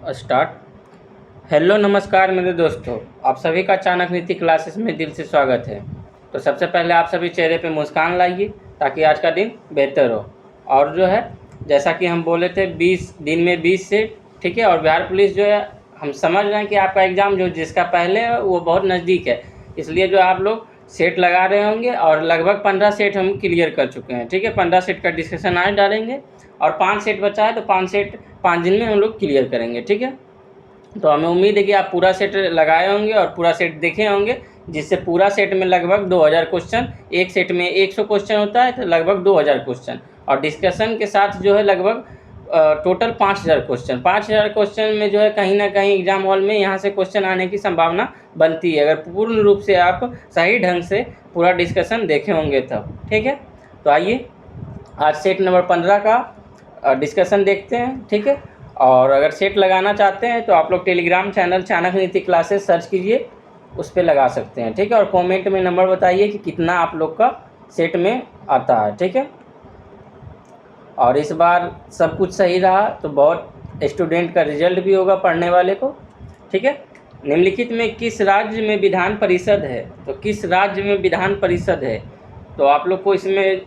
Start. Hello नमस्कार मेरे दोस्तों, आप सभी का चाणक्य नीति क्लासेस में दिल से स्वागत है। तो सबसे पहले आप सभी चेहरे पे मुस्कान लाइए ताकि आज का दिन बेहतर हो। और जो है जैसा कि हम बोले थे 20 दिन में 20 से, ठीक है। और बिहार पुलिस जो है, हम समझ रहे हैं कि आपका एग्ज़ाम जो जिसका पहले है वो बहुत नज़दीक है, इसलिए जो आप लोग सेट लगा रहे होंगे और लगभग 15 सेट हम क्लियर कर चुके हैं, ठीक है। 15 सेट का डिस्कशन आज डालेंगे और 5 सेट बचा है तो 5 सेट 5 दिन में हम लोग क्लियर करेंगे, ठीक है। तो हमें उम्मीद है कि आप पूरा सेट लगाए होंगे और पूरा सेट देखे होंगे, जिससे पूरा सेट में लगभग 2000 क्वेश्चन, एक सेट में 100 क्वेश्चन होता है तो लगभग 2000 क्वेश्चन, और डिस्कशन के साथ जो है लगभग टोटल 5000 क्वेश्चन। 5000 क्वेश्चन में जो है कहीं ना कहीं एग्जाम हॉल में यहाँ से क्वेश्चन आने की संभावना बनती है, अगर पूर्ण रूप से आप सही ढंग से पूरा डिस्कशन देखे होंगे तब, ठीक है। तो आइए आज सेट नंबर 15 का डिस्कशन देखते हैं, ठीक है। और अगर सेट लगाना चाहते हैं तो आप लोग टेलीग्राम चैनल चाणक्य नीति क्लासेस सर्च कीजिए, उस पर लगा सकते हैं, ठीक है। और कमेंट में नंबर बताइए कि कितना आप लोग का सेट में आता है, ठीक है। और इस बार सब कुछ सही रहा तो बहुत स्टूडेंट का रिजल्ट भी होगा पढ़ने वाले को, ठीक है। निम्नलिखित में किस राज्य में विधान परिषद है? तो किस राज्य में विधान परिषद है? तो आप लोग को इसमें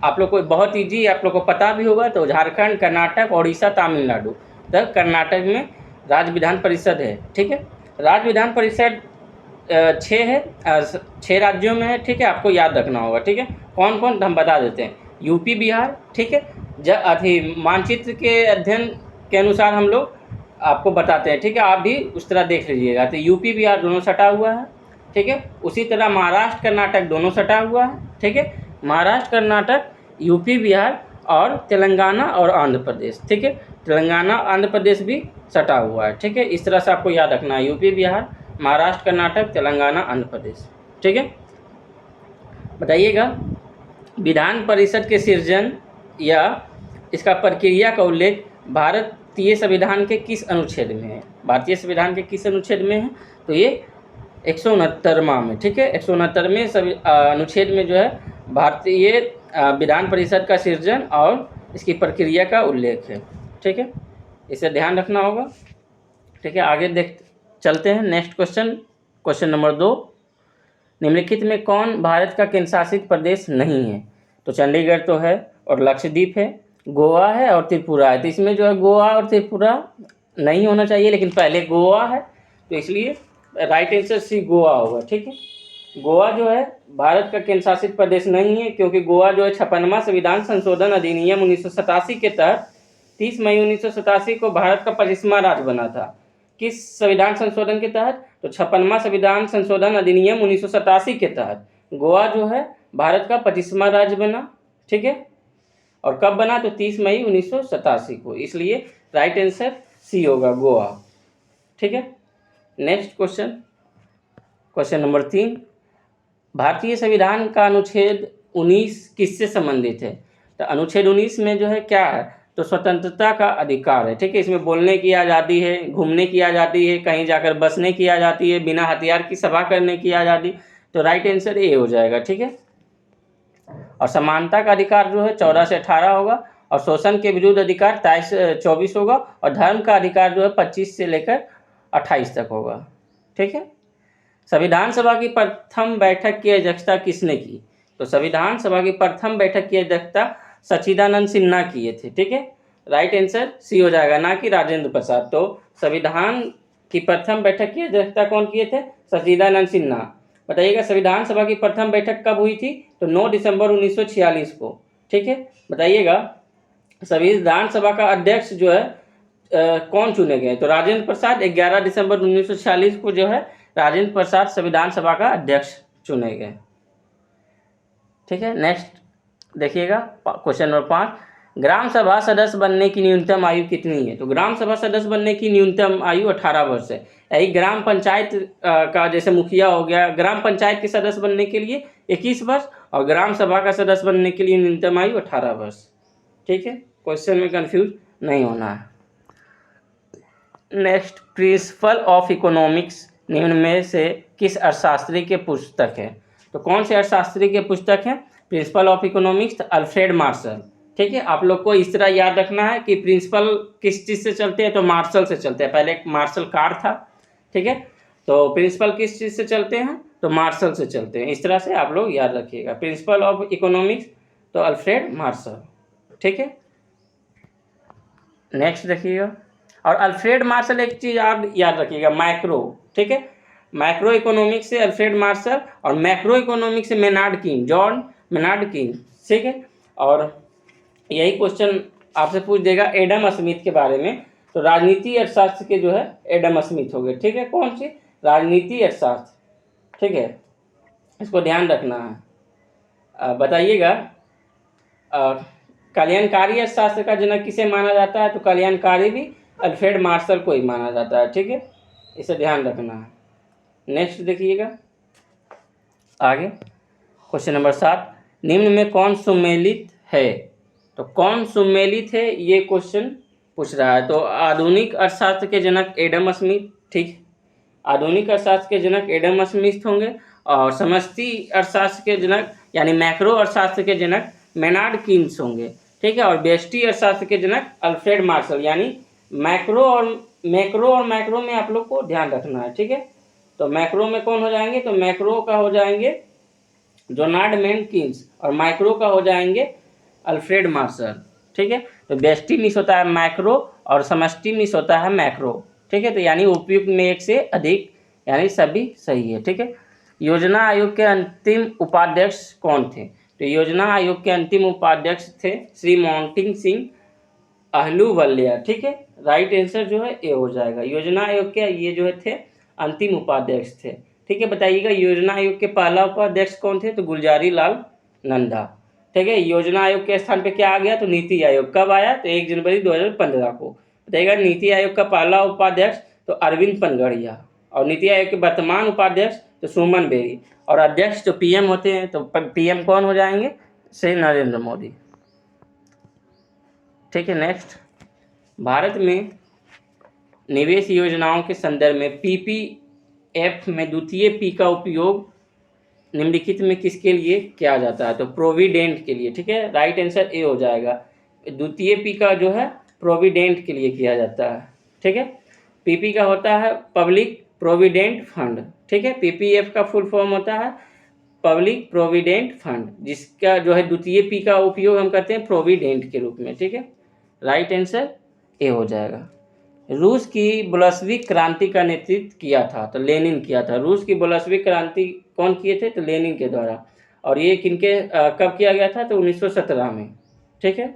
आप लोग को बहुत ईजी, आप लोग को पता भी होगा। तो झारखंड, कर्नाटक, उड़ीसा, तमिलनाडु। तो कर्नाटक में राज्य विधान परिषद है, ठीक है। राज्य विधान परिषद 6 है, 6 राज्यों में है, ठीक है। आपको याद रखना होगा, ठीक है। कौन कौन हम बता देते हैं। यूपी, बिहार, ठीक है। मानचित्र के अध्ययन के अनुसार हम लोग आपको बताते हैं, ठीक है। आप भी उस तरह देख लीजिएगा। तो यूपी बिहार दोनों सटा हुआ है, ठीक है। उसी तरह महाराष्ट्र कर्नाटक दोनों सटा हुआ है, ठीक है। महाराष्ट्र कर्नाटक, यूपी बिहार और तेलंगाना और आंध्र प्रदेश, ठीक है। तेलंगाना आंध्र प्रदेश भी सटा हुआ है, ठीक है। इस तरह से आपको याद रखना है, यूपी बिहार, महाराष्ट्र कर्नाटक, तेलंगाना, आंध्र प्रदेश, ठीक है। बताइएगा, विधान परिषद के सृजन या इसका प्रक्रिया का उल्लेख भारतीय संविधान के किस अनुच्छेद में है? भारतीय संविधान के किस अनुच्छेद में है? तो ये 169वां में, ठीक है। 169वें अनुच्छेद में जो है भारतीय विधान परिषद का सृजन और इसकी प्रक्रिया का उल्लेख है, ठीक है। इसे ध्यान रखना होगा, ठीक है। आगे चलते हैं। Next question number 2। निम्नलिखित में कौन भारत का केंद्र शासित प्रदेश नहीं है? तो चंडीगढ़ तो है और लक्षद्वीप है, गोवा है और त्रिपुरा है। तो इसमें जो है गोवा और त्रिपुरा नहीं होना चाहिए, लेकिन पहले गोवा है तो इसलिए राइट आंसर सी गोवा होगा, ठीक है। गोवा जो है भारत का केंद्र शासित प्रदेश नहीं है, क्योंकि गोवा जो है 56वां संविधान संशोधन अधिनियम 1987 के तहत 30 मई 1987 को भारत का 25वां राज्य बना था। किस संविधान संशोधन के तहत? तो 56वां संविधान संशोधन अधिनियम 1987 के तहत गोवा जो है भारत का 25वां राज्य बना, ठीक है। और कब बना? तो 30 मई 1987 को, इसलिए राइट आंसर सी होगा, गोवा, ठीक है। Next question number 3। भारतीय संविधान का अनुच्छेद 19 किससे संबंधित है? तो अनुच्छेद 19 में जो है क्या है? तो स्वतंत्रता का अधिकार है, ठीक है। इसमें बोलने की आज़ादी है, घूमने की आज़ादी है, कहीं जाकर बसने की आज़ादी है, बिना हथियार की सभा करने की आज़ादी। तो राइट आंसर ए हो जाएगा, ठीक है। और समानता का अधिकार जो है 14 से 18 होगा, और शोषण के विरुद्ध अधिकार 23 से 24 होगा, और धर्म का अधिकार जो है 25 से लेकर 28 तक होगा, ठीक है। संविधान सभा की प्रथम बैठक की अध्यक्षता किसने की? तो संविधान सभा की प्रथम बैठक की अध्यक्षता सच्चिदानंद सिन्हा किए थे, ठीक है। राइट आंसर सी हो जाएगा, ना कि राजेंद्र प्रसाद। तो संविधान की प्रथम बैठक की अध्यक्षता कौन किए थे? सच्चिदानंद सिन्हा। बताइएगा, संविधान सभा की प्रथम बैठक कब हुई थी? तो 9 दिसंबर 1946 को, ठीक है। बताइएगा, संविधान सभा का अध्यक्ष जो है कौन चुने गए? तो राजेंद्र प्रसाद। 11 दिसंबर 1946 को जो है राजेंद्र प्रसाद संविधान सभा का अध्यक्ष चुने गए, ठीक है। नेक्स्ट देखिएगा, क्वेश्चन नंबर 5। ग्राम सभा सदस्य बनने की न्यूनतम आयु कितनी है? तो ग्राम सभा सदस्य बनने की न्यूनतम आयु 18 वर्ष है। यही ग्राम पंचायत का जैसे मुखिया हो गया, ग्राम पंचायत के सदस्य बनने के लिए 21 वर्ष, और ग्राम सभा का सदस्य बनने के लिए न्यूनतम आयु 18 वर्ष, ठीक है। क्वेश्चन में कंफ्यूज नहीं होना है। नेक्स्ट, प्रिंसिपल ऑफ इकोनॉमिक्स निम्न में से किस अर्थशास्त्री के पुस्तक है? तो कौन से अर्थशास्त्री के पुस्तक है? Principle of economics Alfred Marshall, ठीक है, आप लोग को इस तरह याद रखना है कि प्रिंसिपल किस चीज़ से चलते हैं, तो मार्शल से चलते हैं। पहले एक मार्शल कार था, ठीक है, तो प्रिंसिपल किस चीज़ से चलते हैं, तो मार्शल से चलते हैं। इस तरह से आप लोग याद रखिएगा, प्रिंसिपल ऑफ इकोनॉमिक्स तो अल्फ्रेड मार्शल, ठीक है। नेक्स्ट देखिएगा, और अल्फ्रेड मार्शल एक चीज़ आप याद रखिएगा, मैक्रो, ठीक है, मैक्रो इकोनॉमिक्स से अल्फ्रेड मार्शल और मैक्रो इकोनॉमिक्स से मेनार्ड कीन, जॉन मेनार्ड कीन, ठीक है। और यही क्वेश्चन आपसे पूछ देगा एडम स्मिथ के बारे में, तो राजनीति अर्थशास्त्र के जो है एडम स्मिथ हो गए, ठीक है। कौन सी? राजनीति अर्थशास्त्र, ठीक है, इसको ध्यान रखना है। बताइएगा, कल्याणकारी अर्थशास्त्र का जनक किसे माना जाता है, तो कल्याणकारी भी अल्फ्रेड मार्शल को ही माना जाता है, ठीक है, इसे ध्यान रखना है। नेक्स्ट देखिएगा आगे, क्वेश्चन नंबर 7, निम्न में कौन सुमेलित है, तो कौन सुमेलित है ये क्वेश्चन पूछ रहा है। तो आधुनिक अर्थशास्त्र के जनक एडम स्मिथ, ठीक, आधुनिक अर्थशास्त्र के जनक एडम स्मिथ होंगे, और समष्टि अर्थशास्त्र के जनक यानी मैक्रो अर्थशास्त्र के जनक मेनार्ड कीन्स होंगे, ठीक है, और व्यष्टि अर्थशास्त्र के जनक अल्फ्रेड मार्शल। यानी मैक्रो और मैक्रो में आप लोग को ध्यान रखना है, ठीक है। तो मैक्रो में कौन हो जाएंगे, तो मैक्रो का हो जाएंगे जोनार्ड मेन कीन्स, और माइक्रो का हो जाएंगे अल्फ्रेड मार्शल, ठीक है। तो व्यष्टि मिस होता है मैक्रो और समष्टि मिस होता है मैक्रो, ठीक है। तो यानी उपयुक्त में एक से अधिक, यानी सभी सही है, ठीक है। योजना आयोग के अंतिम उपाध्यक्ष कौन थे, तो योजना आयोग के अंतिम उपाध्यक्ष थे श्री मोंटिंग सिंह अहलूवालिया, ठीक है। राइट आंसर जो है ए हो जाएगा। योजना आयोग के ये जो है थे अंतिम उपाध्यक्ष थे, ठीक है। बताइएगा योजना आयोग के पहला उपाध्यक्ष कौन थे, तो गुलजारी लाल नंदा, ठीक है। योजना आयोग के स्थान पे क्या आ गया, तो नीति आयोग। कब आया, तो 1 जनवरी 2015 को। बताइएगा नीति आयोग का पहला उपाध्यक्ष तो अरविंद पनगड़िया, और नीति आयोग के वर्तमान उपाध्यक्ष तो सुमन बेरी, और अध्यक्ष जो पीएम होते हैं, तो पीएम कौन हो जाएंगे, श्री नरेंद्र मोदी, ठीक है। नेक्स्ट, भारत में निवेश योजनाओं के संदर्भ में पीपीएफ में द्वितीय पी का उपयोग निम्नलिखित में किसके लिए किया जाता है, तो प्रोविडेंट के लिए, ठीक है। राइट आंसर ए हो जाएगा। द्वितीय पी का जो है प्रोविडेंट के लिए किया जाता है, ठीक है। पीपी का होता है पब्लिक प्रोविडेंट फंड, ठीक है। पीपीएफ का फुल फॉर्म होता है पब्लिक प्रोविडेंट फंड, जिसका जो है द्वितीय पी का उपयोग हम करते हैं प्रोविडेंट के रूप में, ठीक है। राइट आंसर ए हो जाएगा। रूस की बोल्शेविक क्रांति का नेतृत्व किया था, तो लेनिन किया था। रूस की बोल्शेविक क्रांति कौन किए थे, तो लेनिन के द्वारा। और ये किनके कब किया गया था, तो 1917 में, ठीक है।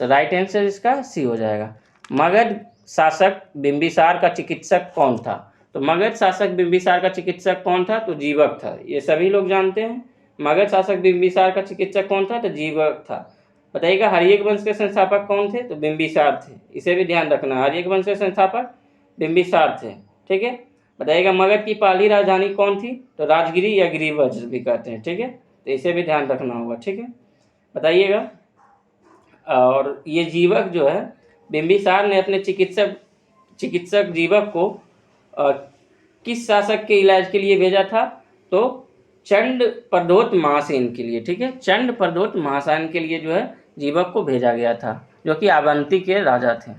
तो राइट आंसर इसका सी हो जाएगा। मगध शासक बिंबिसार का चिकित्सक कौन था, तो मगध शासक बिंबिसार का चिकित्सक कौन था, तो जीवक था। ये सभी लोग जानते हैं। मगध शासक बिंबिसार का चिकित्सक कौन था, तो जीवक था। बताइएगा हर्यक वंश के संस्थापक कौन थे, तो बिंबिसार थे। इसे भी ध्यान रखना, हर्यक वंश के संस्थापक बिंबिसार थे, ठीक है। बताइएगा मगध की पहली राजधानी कौन थी, तो राजगिरी या गिरिवज्र भी कहते हैं, ठीक है। तो इसे भी ध्यान रखना होगा, ठीक है। बताइएगा, और ये जीवक जो है बिंबिसार ने अपने चिकित्सक जीवक को किस शासक के इलाज के लिए भेजा था, तो चंड प्रद्योत महासेन के लिए, ठीक है। चंड प्रद्योत महासेन के लिए जो है जीवक को भेजा गया था, जो कि अवंती के राजा थे।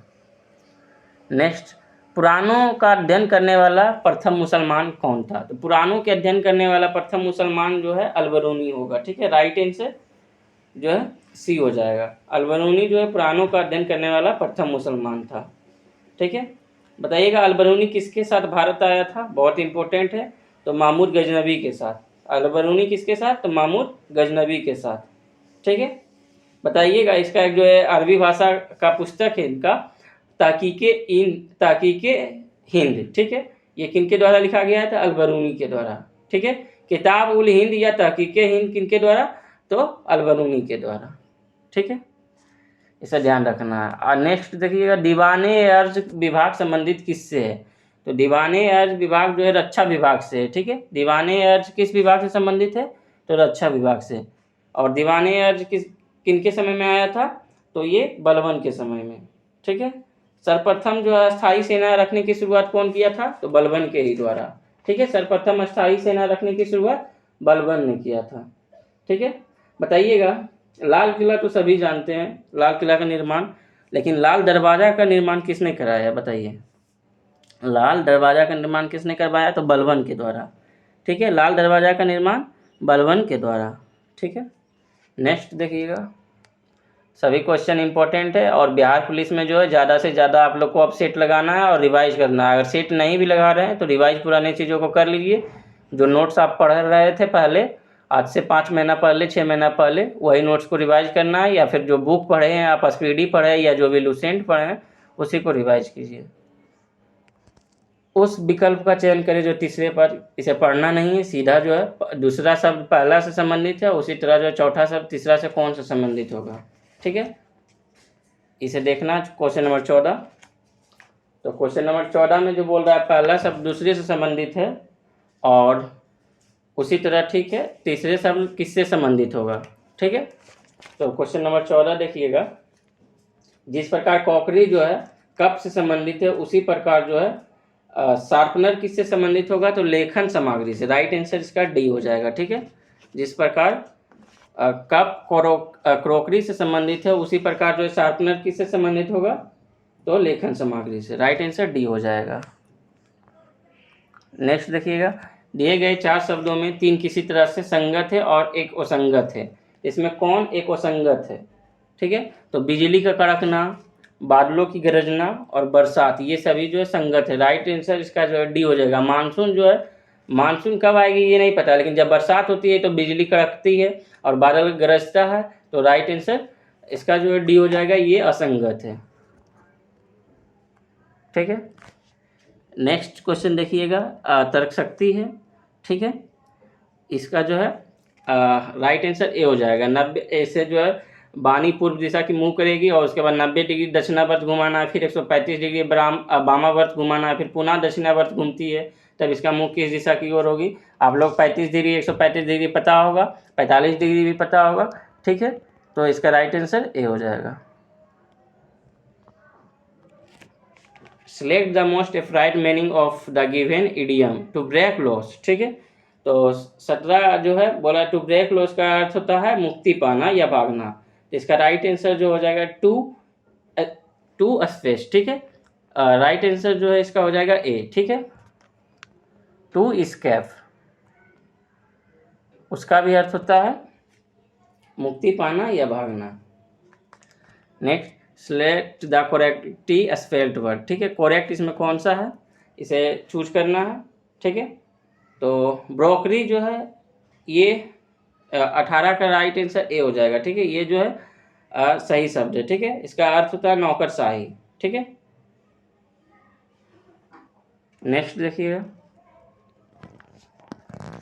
नेक्स्ट, पुराणों का अध्ययन करने वाला प्रथम मुसलमान कौन था, तो पुराणों के अध्ययन करने वाला प्रथम मुसलमान जो है अलबरूनी होगा, ठीक है। राइट आंसर जो है सी हो जाएगा। अलबरूनी जो है पुराणों का अध्ययन करने वाला प्रथम मुसलमान था, ठीक है। बताइएगा अलबरूनी किसके साथ भारत आया था, बहुत इंपॉर्टेंट है, तो महमूद गजनबी के साथ। अलबरूनी किसके साथ, तो महमूद गजनबी के साथ, ठीक है। बताइएगा इसका एक जो है अरबी भाषा का पुस्तक है इनका, ताकीके हिंद, ठीक है। ये किनके द्वारा लिखा गया है, तो अलबरूनी के द्वारा, ठीक है। किताब उल हिंद या तहकीके हिंद किनके द्वारा, तो अलबरूनी के द्वारा, ठीक है। इसे ध्यान रखना है। और नेक्स्ट देखिएगा, दीवाने अर्ज विभाग संबंधित किससे है, तो दीवाने अर्ज विभाग जो है रक्षा विभाग से है, ठीक है। दीवाने अर्ज किस विभाग से संबंधित है, तो रक्षा विभाग से। और दीवाने अर्ज किनके समय में आया था, तो ये बलबन के समय में, ठीक है। सर्वप्रथम जो है स्थायी सेना रखने की शुरुआत कौन किया था, तो बलबन के ही द्वारा, ठीक है। सर्वप्रथम स्थायी सेना रखने की शुरुआत बलबन ने किया था, ठीक है। बताइएगा लाल किला तो सभी जानते हैं, लाल किला का निर्माण, लेकिन लाल दरवाज़ा का निर्माण किसने कराया बताइए। लाल दरवाज़ा का निर्माण किसने करवाया, तो बलबन के द्वारा। ठीक है, लाल दरवाज़ा का निर्माण बलबन के द्वारा। ठीक है, नेक्स्ट देखिएगा। सभी क्वेश्चन इंपॉर्टेंट है, और बिहार पुलिस में जो है ज़्यादा से ज़्यादा आप लोग को अब सेट लगाना है और रिवाइज करना है। अगर सेट नहीं भी लगा रहे हैं तो रिवाइज पुरानी चीज़ों को कर लीजिए। जो नोट्स आप पढ़ रहे थे पहले, आज से 5 महीना पहले, 6 महीना पहले, वही नोट्स को रिवाइज करना है, या फिर जो बुक पढ़े हैं आप, स्पीडी पढ़े या जो भी लुसेंट पढ़े हैं, उसी को रिवाइज कीजिए। उस विकल्प का चयन करें जो तीसरे पर, इसे पढ़ना नहीं है, सीधा जो है दूसरा शब्द पहला से संबंधित है, उसी तरह जो चौथा शब्द तीसरा से कौन से संबंधित होगा। ठीक है, इसे देखना क्वेश्चन नंबर 14। तो क्वेश्चन नंबर 14 में जो बोल रहा है पहला शब्द दूसरे से संबंधित है, और उसी तरह ठीक है तीसरे शब्द किससे संबंधित होगा। ठीक है, तो क्वेश्चन नंबर 14 देखिएगा। जिस प्रकार कॉकरी जो है कप से संबंधित है, उसी प्रकार जो है शार्पनर किससे संबंधित होगा, तो लेखन सामग्री से। राइट आंसर इसका डी हो जाएगा। ठीक है, जिस प्रकार कप क्रोकरी से संबंधित है, उसी प्रकार जो शार्पनर किससे संबंधित होगा, तो लेखन सामग्री से। राइट आंसर डी हो जाएगा। नेक्स्ट देखिएगा। दिए गए 4 शब्दों में 3 किसी तरह से संगत है और एक असंगत है, इसमें कौन एक असंगत है। ठीक है, तो बिजली का कड़कना, बादलों की गरजना और बरसात, ये सभी जो है संगत है। राइट आंसर इसका जो है डी हो जाएगा। मानसून जो है, मानसून कब आएगी ये नहीं पता, लेकिन जब बरसात होती है तो बिजली कड़कती है और बादल गरजता है, तो राइट आंसर इसका जो है डी हो जाएगा, ये असंगत है। ठीक है, नेक्स्ट क्वेश्चन देखिएगा। तर्क शक्ति है। ठीक है, इसका जो है राइट आंसर ए हो जाएगा। 90 ऐसे जो है बानी पूर्व दिशा की मुंह करेगी, और उसके बाद 90 डिग्री दक्षिणावर्त घुमाना है, फिर 135 डिग्री वामावर्त घुमाना है, फिर पुनः दक्षिणावर्त घूमती है, तब इसका मुंह किस दिशा की ओर होगी। आप लोग 35 डिग्री 135 डिग्री पता होगा, 45 डिग्री भी पता होगा। ठीक है, तो इसका राइट आंसर ए हो जाएगा। Select the most appropriate meaning of the given idiom to break loss. ठीक है, तो 17 जो है बोला टू ब्रेक लॉस का अर्थ होता है मुक्ति पाना या भागना। तो इसका राइट आंसर जो हो जाएगा टू स्पेस। ठीक है, राइट आंसर जो है इसका हो जाएगा ए। ठीक है, टू स्केप, उसका भी अर्थ होता है मुक्ति पाना या भागना। Next, select the correctly spelled word. ठीक है, करेक्ट इसमें कौन सा है, इसे चूज करना है। ठीक है, तो ब्रोकरी जो है ये 18 का राइट आंसर ए हो जाएगा। ठीक है, ये जो है सही शब्द है। ठीक है, इसका अर्थ होता है नौकरशाही। ठीक है, नेक्स्ट देखिएगा।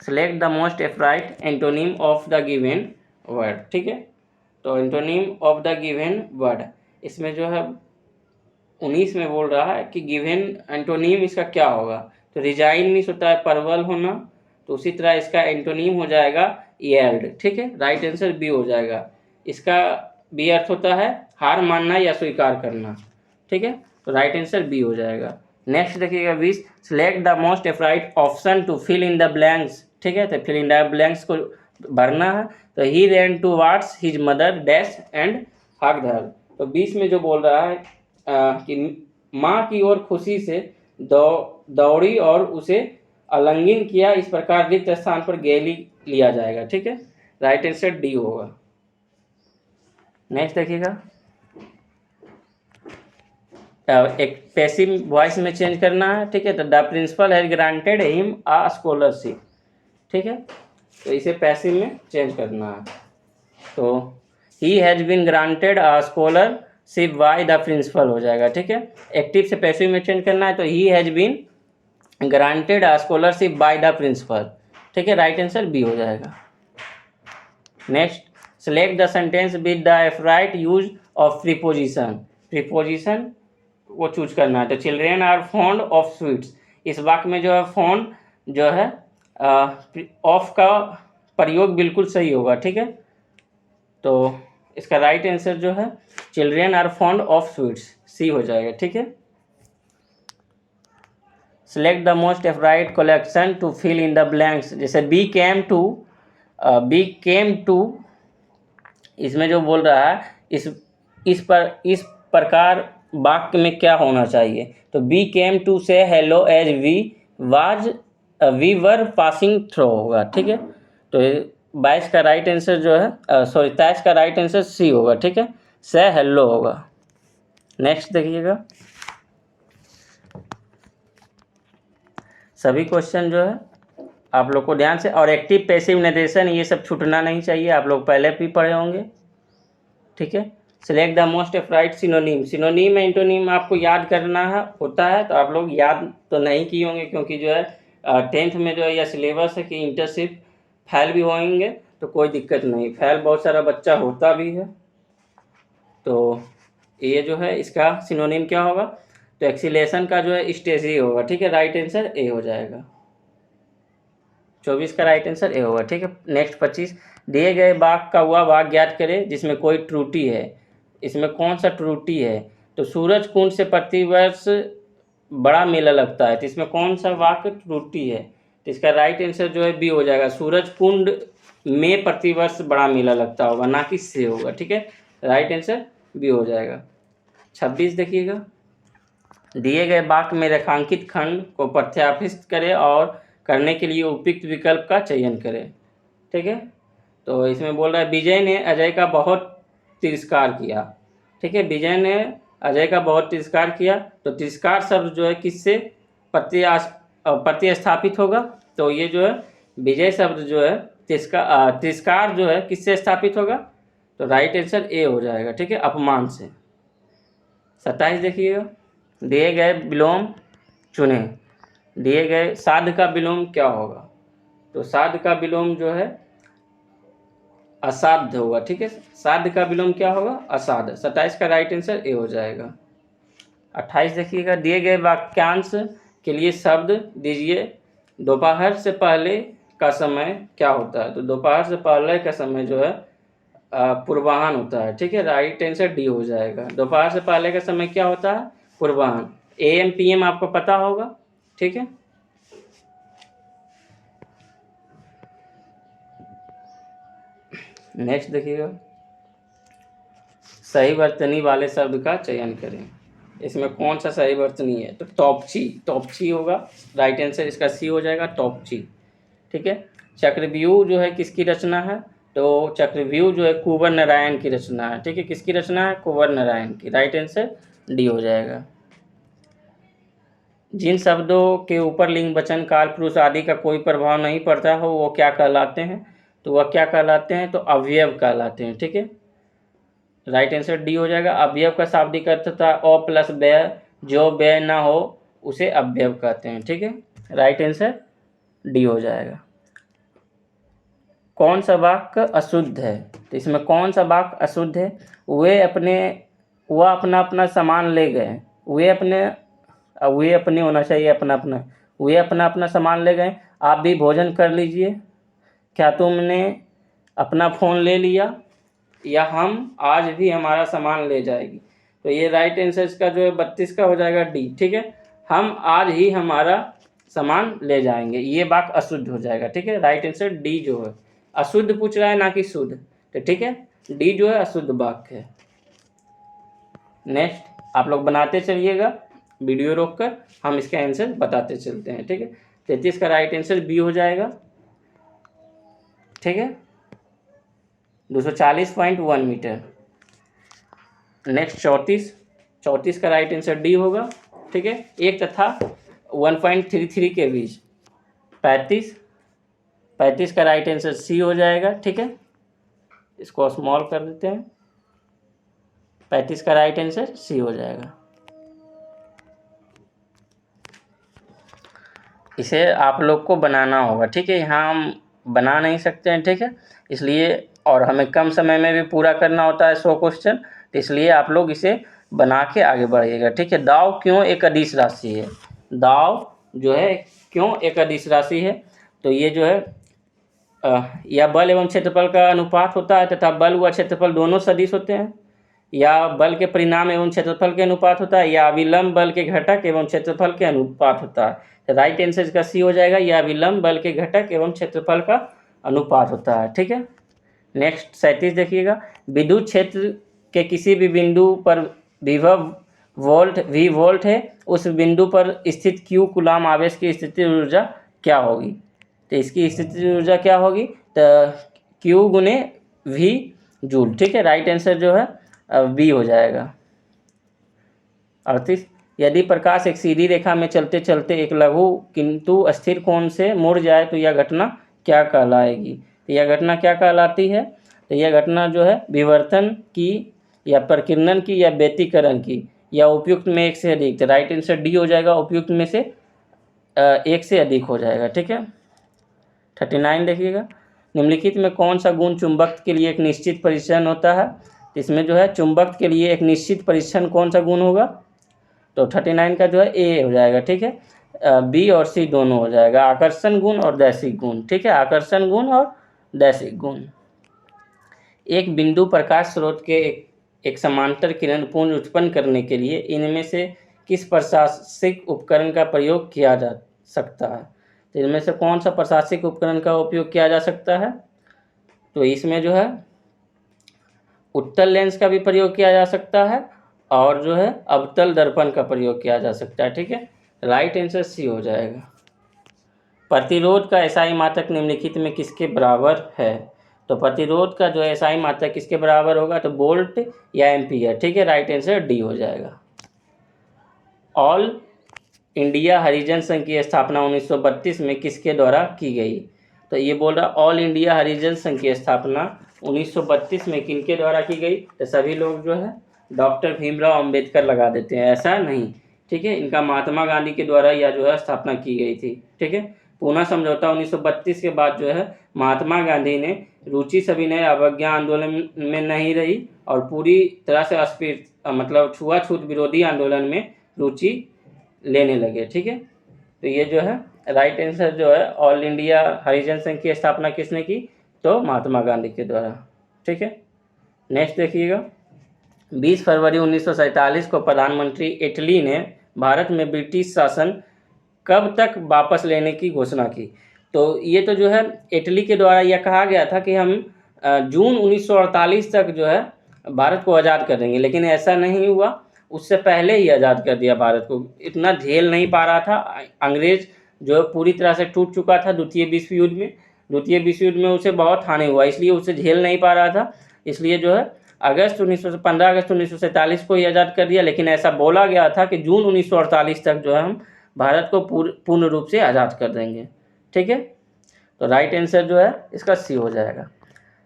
Select the most appropriate antonym of the given word. ठीक है, तो antonym of the given word, इसमें जो है 19 में बोल रहा है कि गिवन एंटोनिम इसका क्या होगा। तो रिजाइन मीन्स होता है परवल होना, तो उसी तरह इसका एंटोनिम हो जाएगा येल्ड। ठीक है, राइट आंसर बी हो जाएगा। इसका बी अर्थ होता है हार मानना या स्वीकार करना। ठीक है, तो राइट आंसर बी हो जाएगा। नेक्स्ट देखिएगा 20, select the most appropriate option to fill in the blanks. ठीक है, तो फिल इन द ब्लैंक्स को भरना है। तो he ran towards his mother dash and hugged her. तो 20 में जो बोल रहा है कि माँ की ओर खुशी से दौड़ी और उसे आलिंगन किया, इस प्रकार रिक्त स्थान पर गैली लिया जाएगा। ठीक है, राइट आंसर डी होगा। नेक्स्ट देखिएगा, एक पैसिव वॉइस में चेंज करना है। ठीक है, तो the principal has granted him a scholarship. ठीक है, तो इसे पैसिव में चेंज करना है। तो he has been granted a scholarship by the principal हो जाएगा। ठीक है, एक्टिव से पैसिव में चेंज करना है, तो he has been granted a scholarship by the principal. ठीक है, राइट आंसर बी हो जाएगा। Next, select the sentence with the appropriate use of preposition. Preposition वो चूज करना है। तो children are fond of sweets, इस वाक्य में जो है फॉन्ड जो है ऑफ का प्रयोग बिल्कुल सही होगा। ठीक है, तो इसका राइट आंसर जो है children are fond of sweets, C हो जाएगा। ठीक है, select the most appropriate collection to fill in the blanks. जैसे बी केम टू इसमें जो बोल रहा है इस प्रकार वाक्य में क्या होना चाहिए, तो B came to say hello as we were passing through होगा, ठीक है। तो 22 का राइट आंसर जो है 23 का राइट आंसर सी होगा, ठीक है, से हेलो होगा। नेक्स्ट देखिएगा, सभी क्वेश्चन जो है आप लोग को ध्यान से, और एक्टिव पैसिव निर्देशन ये सब छूटना नहीं चाहिए, आप लोग पहले भी पढ़े होंगे, ठीक है। Select the most right synonym, synonym antonym आपको याद करना होता है, तो आप लोग याद तो नहीं किए होंगे, क्योंकि जो है 10th में जो है यह सिलेबस है कि इंटर्नशिप फेल भी होंगे, तो कोई दिक्कत नहीं, फेल बहुत सारा बच्चा होता भी है। तो ये जो है इसका सिनोनिम क्या होगा, तो एक्सीलेशन का जो है स्टेजी होगा, ठीक है, राइट आंसर ए हो जाएगा। 24 का राइट आंसर ए होगा, ठीक है। नेक्स्ट 25, दिए गए वाक्य का वह भाग ज्ञात करें जिसमें कोई त्रुटि है, इसमें कौन सा त्रुटि है, तो सूरज कुंड से प्रतिवर्ष बड़ा मेला लगता है, तो इसमें कौन सा वाक्य त्रुटि है, तो इसका राइट आंसर जो है बी हो जाएगा, सूरज कुंड में प्रतिवर्ष बड़ा मेला लगता होगा, ना कि से होगा, ठीक है, राइट आंसर बी हो जाएगा। 26 देखिएगा, दिए गए वाक्य में रेखांकित खंड को प्रत्याशित करें और करने के लिए उपयुक्त विकल्प का चयन करें, ठीक है। तो इसमें बोल रहा है विजय ने अजय का बहुत तिरस्कार किया, ठीक है, विजय ने अजय का बहुत तिरस्कार किया, तो तिरस्कार शब्द जो है किससे प्रतिस्थापित होगा, तो ये जो है विजय शब्द जो है तिरस्कार जो है किससे स्थापित होगा, तो राइट आंसर ए हो जाएगा, ठीक है, अपमान से। 27 देखिएगा, दिए गए विलोम चुने, दिए गए साध का विलोम क्या होगा, तो साध का विलोम जो है असाध्य होगा, ठीक है, साध्य का विलोम क्या होगा, असाध्य। 27 का राइट आंसर ए हो जाएगा। 28 देखिएगा, दिए गए वाक्यांश के लिए शब्द दीजिए, दोपहर से पहले का समय क्या होता है, तो दोपहर से पहले का समय जो है पूर्वाह्न होता है, ठीक है, राइट आंसर डी हो जाएगा। दोपहर से पहले का समय क्या होता है, पूर्वाह्न, AM PM आपको पता होगा, ठीक है। नेक्स्ट देखिएगा, सही वर्तनी वाले शब्द का चयन करें, इसमें कौन सा सही वर्तनी है, तो टॉपची होगा, राइट आंसर इसका सी हो जाएगा, टॉपची, ठीक है। चक्रव्यूह जो है किसकी रचना है, तो चक्रव्यूह जो है कुंवर नारायण की रचना है, ठीक है, किसकी रचना है, कुंवर नारायण की, राइट आंसर डी हो जाएगा। जिन शब्दों के ऊपर लिंग वचन काल पुरुष आदि का कोई प्रभाव नहीं पड़ता हो वो क्या कहलाते हैं, तो वह क्या कहलाते हैं, तो अवयव कहलाते हैं, ठीक है, राइट आंसर डी हो जाएगा। अवयव का शाब्दिक अर्थ था अ प्लस व्यय, जो व्यय ना हो उसे अवयव कहते हैं, ठीक है, राइट आंसर डी हो जाएगा। कौन सा वाक्य अशुद्ध है, तो इसमें कौन सा वाक्य अशुद्ध है, वह अपना अपना सामान ले गए, वे अपने होना चाहिए, अपना अपना, वे अपना अपना सामान ले गए, आप भी भोजन कर लीजिए, क्या तुमने अपना फ़ोन ले लिया, या हम आज भी हमारा सामान ले जाएगी, तो ये राइट आंसर इसका जो है 32 का हो जाएगा डी, ठीक है, हम आज ही हमारा सामान ले जाएंगे, ये वाक्य अशुद्ध हो जाएगा, ठीक है, राइट आंसर डी जो है, अशुद्ध पूछ रहा है ना कि शुद्ध, तो ठीक है, डी जो है अशुद्ध वाक्य है। नेक्स्ट आप लोग बनाते चलिएगा, वीडियो रोककर हम इसका आंसर बताते चलते हैं, ठीक है। 33 का राइट आंसर बी हो जाएगा, ठीक है, 240.1 मीटर। नेक्स्ट 34 का राइट आंसर डी होगा, ठीक है, 1 तथा 1.33 के बीच 35 का राइट आंसर सी हो जाएगा, ठीक है, इसको स्मॉल कर देते हैं, 35 का राइट आंसर सी हो जाएगा। इसे आप लोग को बनाना होगा, ठीक है, यहाँ हम बना नहीं सकते हैं, ठीक है, इसलिए, और हमें कम समय में भी पूरा करना होता है 100 क्वेश्चन, तो इसलिए आप लोग इसे बना के आगे बढ़िएगा, ठीक है। दाव क्यों एक अदिश राशि है, दाव जो है क्यों एक अदिश राशि है, तो ये जो है या बल एवं क्षेत्रफल का अनुपात होता है तथा बल व क्षेत्रफल दोनों सदिश होते हैं, या बल के परिणाम एवं क्षेत्रफल के अनुपात होता है, या अविलंब बल के घटक एवं क्षेत्रफल के अनुपात होता है, तो राइट आंसर इसका सी हो जाएगा, या अविलंब बल के घटक एवं क्षेत्रफल का अनुपात होता है, ठीक है। नेक्स्ट 37 देखिएगा, विद्युत क्षेत्र के किसी भी बिंदु पर विभव वोल्ट V वोल्ट है, उस बिंदु पर स्थित Q कूलाम आवेश की स्थितिज ऊर्जा क्या होगी। तो इसकी स्थितिज ऊर्जा क्या होगी, तो Q गुने V जूल। ठीक है, राइट आंसर जो है B हो जाएगा। 38, यदि प्रकाश एक सीधी रेखा में चलते चलते एक लघु किंतु स्थिर कोण से मुड़ जाए तो यह घटना क्या कहलाएगी। तो यह घटना क्या कहलाती है, तो यह घटना जो है विवर्तन की या प्रकीर्णन की या व्यतिकरण की या उपयुक्त में एक से अधिक। तो राइट आंसर डी हो जाएगा, उपयुक्त में से एक से अधिक हो जाएगा। ठीक है, 39 देखिएगा, निम्नलिखित में कौन सा गुण चुंबक के लिए एक निश्चित परीक्षण होता है। इसमें जो है चुंबक के लिए एक निश्चित परीक्षण कौन सा गुण होगा, तो 39 का जो है ए हो जाएगा। ठीक है, बी और सी दोनों हो जाएगा, आकर्षण गुण और दैशिक गुण। ठीक है, आकर्षण गुण और दैशिक गुण। एक बिंदु प्रकाश स्रोत के एक समांतर किरण पुंज उत्पन्न करने के लिए इनमें से किस प्रशासनिक उपकरण का प्रयोग किया जा सकता है। तो इनमें से कौन सा प्रशासनिक उपकरण का उपयोग किया जा सकता है, तो इसमें जो है उत्तल लेंस का भी प्रयोग किया जा सकता है और जो है अवतल दर्पण का प्रयोग किया जा सकता है। ठीक है, राइट आंसर सी हो जाएगा। प्रतिरोध का एसआई मात्रक निम्नलिखित में किसके बराबर है। तो प्रतिरोध का जो है एसआई मात्रक किसके बराबर होगा, तो वोल्ट या एम्पीयर। ठीक है, राइट आंसर डी हो जाएगा। ऑल इंडिया हरिजन संघ की स्थापना 1932 में किसके द्वारा की गई। तो ये बोल रहा ऑल इंडिया हरिजन संघ की स्थापना 1932 में किनके द्वारा की गई। तो सभी लोग जो है डॉक्टर भीमराव अंबेडकर लगा देते हैं, ऐसा नहीं। ठीक है, इनका महात्मा गांधी के द्वारा यह जो है स्थापना की गई थी। ठीक है, पूना समझौता 1932 के बाद जो है महात्मा गांधी ने रुचि सविनय अवज्ञा आंदोलन में नहीं रही और पूरी तरह से अस्पृश्य मतलब छुआछूत विरोधी आंदोलन में रुचि लेने लगे। ठीक है, तो ये जो है राइट आंसर जो है ऑल इंडिया हरिजन संघ की स्थापना किसने की, तो महात्मा गांधी के द्वारा। ठीक है, नेक्स्ट देखिएगा, 20 फरवरी 1947 को प्रधानमंत्री इटली ने भारत में ब्रिटिश शासन कब तक वापस लेने की घोषणा की। तो ये तो जो है इटली के द्वारा यह कहा गया था कि हम जून 1948 तक जो है भारत को आज़ाद कर देंगे, लेकिन ऐसा नहीं हुआ। उससे पहले ही आज़ाद कर दिया भारत को। इतना झेल नहीं पा रहा था अंग्रेज, जो पूरी तरह से टूट चुका था द्वितीय विश्व युद्ध में। द्वितीय विश्व युद्ध में उसे बहुत हानि हुआ, इसलिए उसे झेल नहीं पा रहा था। इसलिए जो है 15 अगस्त 1947 को ही आज़ाद कर दिया, लेकिन ऐसा बोला गया था कि जून 1948 तक जो है हम भारत को पूर्ण रूप से आज़ाद कर देंगे। ठीक है, तो राइट आंसर जो है इसका सी हो जाएगा।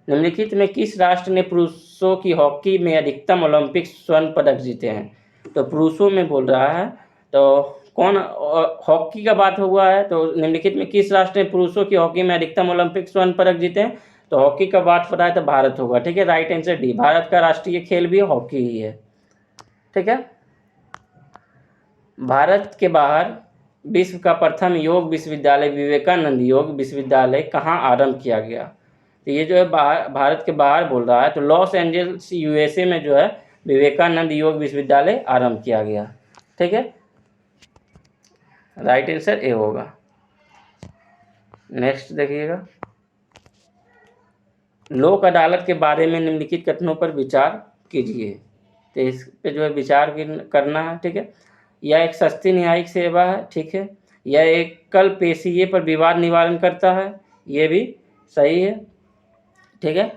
निम्नलिखित में किस राष्ट्र ने पुरुषों की हॉकी में अधिकतम ओलंपिक स्वर्ण पदक जीते हैं। तो पुरुषों में बोल रहा है, तो कौन हॉकी का बात हुआ है, तो निम्नलिखित में किस राष्ट्र ने पुरुषों की हॉकी में अधिकतम ओलंपिक स्वर्ण पदक जीते हैं। तो हॉकी का बात पता है तो भारत होगा। ठीक है, राइट आंसर डी, भारत का राष्ट्रीय खेल भी हॉकी ही है। ठीक है, भारत के बाहर विश्व का प्रथम योग विश्वविद्यालय विवेकानंद योग विश्वविद्यालय कहाँ आरंभ किया गया। तो ये जो है भारत के बाहर बोल रहा है, तो लॉस एंजल्स यूएसए में जो है विवेकानंद योग विश्वविद्यालय आरंभ किया गया। ठीक है, राइट आंसर ए होगा। नेक्स्ट देखिएगा, लोक अदालत के बारे में निम्नलिखित कथनों पर विचार कीजिए। तो इस पे जो है विचार करना है। ठीक है, यह एक सस्ती न्यायिक सेवा है। ठीक है, यह एक कल पेशिये पर विवाद निवारण करता है, ये भी सही है। ठीक है,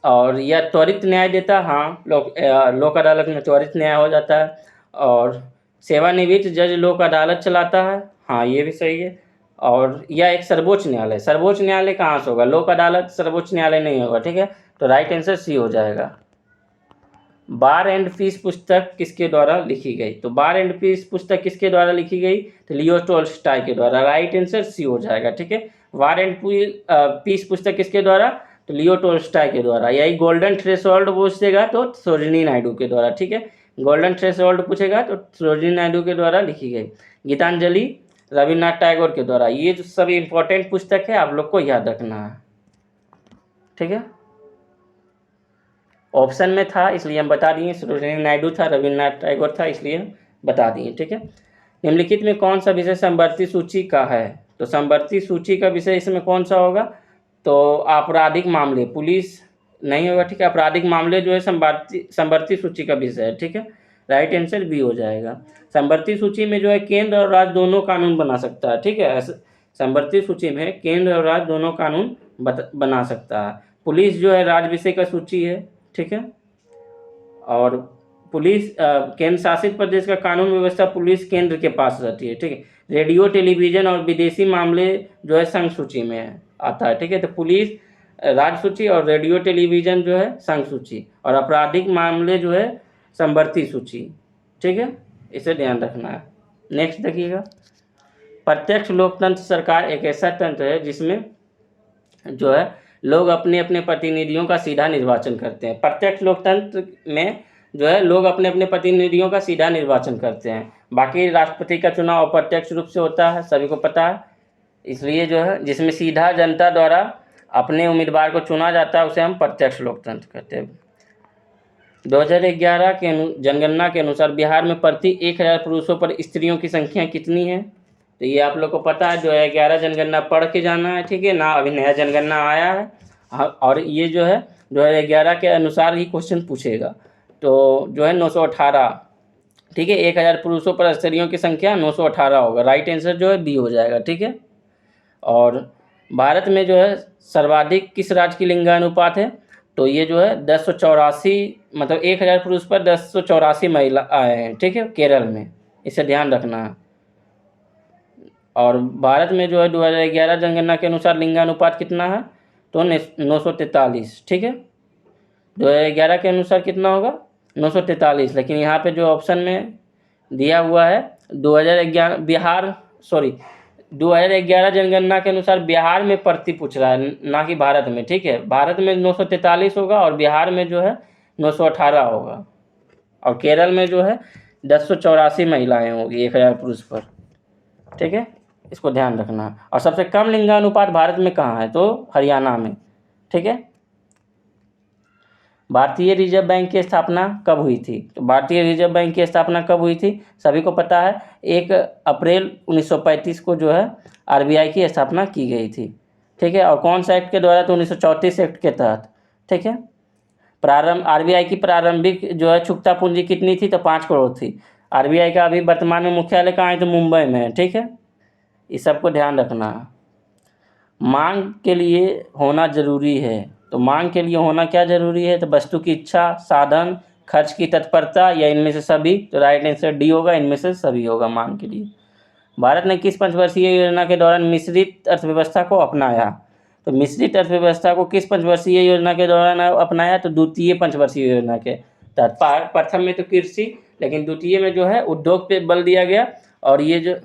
और यह त्वरित न्याय देता है। हाँ, लोक अदालत में त्वरित न्याय हो जाता है। और सेवानिवृत्त जज लोक अदालत चलाता है। हाँ, ये भी सही है। और यह एक सर्वोच्च न्यायालय। सर्वोच्च न्यायालय कहाँ से होगा, लोक अदालत सर्वोच्च न्यायालय नहीं होगा। ठीक है, तो राइट आंसर सी हो जाएगा। बार एंड पीस पुस्तक किसके द्वारा लिखी गई। तो बार एंड पीस पुस्तक किसके द्वारा लिखी गई, तो लियो टोल्स्टॉय के द्वारा। राइट आंसर सी हो जाएगा। ठीक है, बार एंड पीस पुस्तक किसके द्वारा, तो लियो टोल्स्टॉय के द्वारा। यही गोल्डन थ्रेशोल्ड पूछेगा तो सरोजिनी नायडू के द्वारा। ठीक है, गोल्डन थ्रेशोल्ड पूछेगा तो सरोजिनी नायडू के द्वारा लिखी गई। गीतांजलि रविन्द्रनाथ टैगोर के द्वारा। ये जो सभी इंपॉर्टेंट पुस्तक है आप लोग को याद रखना है। ठीक है, ऑप्शन में था इसलिए हम बता दिए, सरोजिनी नायडू था, रविन्द्रनाथ टैगोर था, इसलिए हम बता दिए। ठीक है, निम्नलिखित में कौन सा विषय समवर्ती सूची का है। तो समवर्ती सूची का विषय इसमें कौन सा होगा, तो आपराधिक मामले, पुलिस नहीं होगा, ठीक है। आपराधिक मामले जो है समवर्ती सूची का विषय है, ठीक है। राइट आंसर बी हो जाएगा। समवर्ती सूची में जो है केंद्र और राज्य दोनों कानून बना सकता है, ठीक है। समवर्ती सूची में केंद्र और राज्य दोनों कानून बना सकता है। पुलिस जो है राज्य विषय का सूची है, ठीक है। और पुलिस केंद्र शासित प्रदेश का कानून व्यवस्था पुलिस केंद्र के पास रहती है, ठीक है। रेडियो टेलीविजन और विदेशी मामले जो है संघ सूची में आता है, ठीक है। तो पुलिस राज्य सूची और रेडियो टेलीविजन जो है संघ सूची, और आपराधिक मामले जो है समवर्ती सूची, ठीक है। इसे ध्यान रखना है। नेक्स्ट देखिएगा, प्रत्यक्ष लोकतंत्र सरकार एक ऐसा तंत्र है जिसमें जो है लोग अपने अपने प्रतिनिधियों का सीधा निर्वाचन करते हैं। प्रत्यक्ष लोकतंत्र में जो है लोग अपने अपने प्रतिनिधियों का सीधा निर्वाचन करते हैं। बाकी राष्ट्रपति का चुनाव अप्रत्यक्ष रूप से होता है, सभी को पता है। इसलिए जो है जिसमें सीधा जनता द्वारा अपने उम्मीदवार को चुना जाता है उसे हम प्रत्यक्ष लोकतंत्र कहते हैं। 2011 के जनगणना के अनुसार बिहार में प्रति 1000 पुरुषों पर स्त्रियों की संख्या कितनी है? तो ये आप लोग को पता है, 2011 जनगणना पढ़ के जाना है, ठीक है ना। अभी नया जनगणना आया है, और ये जो है 2011 के अनुसार ही क्वेश्चन पूछेगा। तो जो है 918, ठीक है। 1000 पुरुषों पर स्त्रियों की संख्या 918 होगा। राइट आंसर जो है बी हो जाएगा, ठीक है। और भारत में जो है सर्वाधिक किस राज्य की लिंगानुपात है? तो ये जो है 1084, मतलब 1000 पुरुष पर 1084 महिला आए हैं, ठीक है, केरल में। इसे ध्यान रखना है। और भारत में जो है 2011 जनगणना के अनुसार लिंगानुपात कितना है? तो 943, ठीक है। 2011 के अनुसार कितना होगा? 943। लेकिन यहाँ पे जो ऑप्शन में दिया हुआ है 2011 जनगणना के अनुसार बिहार में प्रति पूछ रहा है, ना कि भारत में, ठीक है। भारत में 943 होगा और बिहार में जो है 918 होगा, और केरल में जो है 1084 महिलाएं होगी 1000 पुरुष पर, ठीक है। इसको ध्यान रखना। और सबसे कम लिंगानुपात भारत में कहाँ है? तो हरियाणा में, ठीक है। भारतीय रिजर्व बैंक की स्थापना कब हुई थी? तो भारतीय रिजर्व बैंक की स्थापना कब हुई थी? सभी को पता है, 1 अप्रैल 1935 को जो है आरबीआई की स्थापना की गई थी, ठीक है। और कौन सा एक्ट के द्वारा? तो 1934 एक्ट के तहत, ठीक है। आरबीआई की प्रारंभिक जो है चुकता पूंजी कितनी थी? तो 5 करोड़ थी। आरबीआई का अभी वर्तमान में मुख्यालय कहाँ है? तो मुंबई में है, ठीक है। इस सबको ध्यान रखना है। मांग के लिए होना जरूरी है, तो मांग के लिए होना क्या जरूरी है? तो वस्तु की इच्छा, साधन, खर्च की तत्परता, या इनमें से सभी? तो राइट आंसर डी होगा, इनमें से सभी होगा मांग के लिए। भारत ने किस पंचवर्षीय योजना के दौरान मिश्रित अर्थव्यवस्था को अपनाया? तो मिश्रित अर्थव्यवस्था को किस पंचवर्षीय योजना के दौरान अपनाया? तो द्वितीय पंचवर्षीय योजना के तहत। प्रथम में तो कृषि, लेकिन द्वितीय में जो है उद्योग पे बल दिया गया। और ये जो